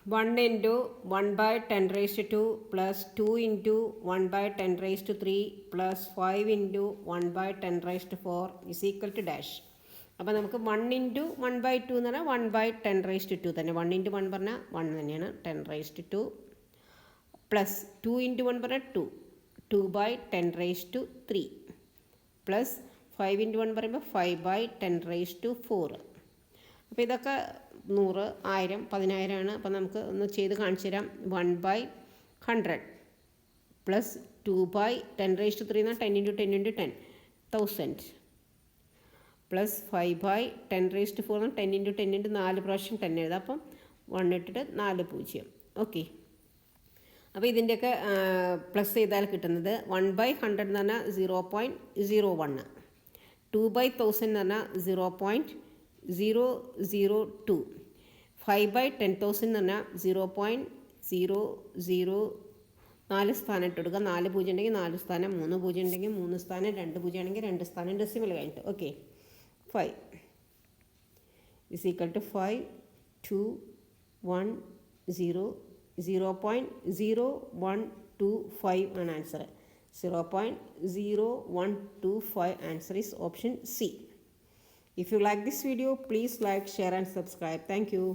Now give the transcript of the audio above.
1 into 1 by 10 raised to 2 plus 2 into 1 by 10 raised to 3 plus 5 into 1 by 10 raised to 4 is equal to dash. അപ്പോൾ നമുക്ക് 1 into 1/2 എന്ന് പറഞ്ഞാൽ 1/10 തന്നെ. 1 into 1 പറഞ്ഞാൽ 1 തന്നെയാണ്. 10 പ്ലസ് 2 ഇൻറ്റു 1 പറഞ്ഞാൽ 2/10 പ്ലസ് 5 ഇൻറ്റു 1 പറയുമ്പോൾ 5/10 അപ്പോൾ ഇതൊക്കെ 100, 1000, 10,000 അപ്പോൾ നമുക്ക് ഒന്ന് ചെയ്ത് കാണിച്ചു തരാം. 1/100 പ്ലസ് 2/10 എന്നാൽ 10 ഇൻറ്റു 10 ഇൻറ്റു 10 1000 പ്ലസ് 5/10 എന്നാൽ 10 ഇൻറ്റു 10 ഇൻറ്റു 4 പ്രാവശ്യം 10 എഴുതാം. അപ്പം 1 ഇട്ടിട്ട് 4 0. ഓക്കെ, അപ്പോൾ ഇതിൻ്റെയൊക്കെ പ്ലസ് ചെയ്താൽ കിട്ടുന്നത് 1/100 എന്ന് പറഞ്ഞാൽ 0.01, 2/1000 എന്ന് പറഞ്ഞാൽ 0.002, 5/10,000 എന്ന് പറഞ്ഞാൽ 0.004 സ്ഥാനം ഇട്ട് കൊടുക്കുക. 4 0 ഉണ്ടെങ്കിൽ 4 സ്ഥാനം, 3 0 ഉണ്ടെങ്കിൽ 3 സ്ഥാനം, 2 0 ആണെങ്കിൽ 2 സ്ഥാനം, ഡെസിമൽ കഴിഞ്ഞിട്ട്. ഓക്കെ, 5 is equal to 5 2 1 0 0.0125 ആണ് answer. 0.0125 answer is option C. If you like this video, please like, share and subscribe. Thank you.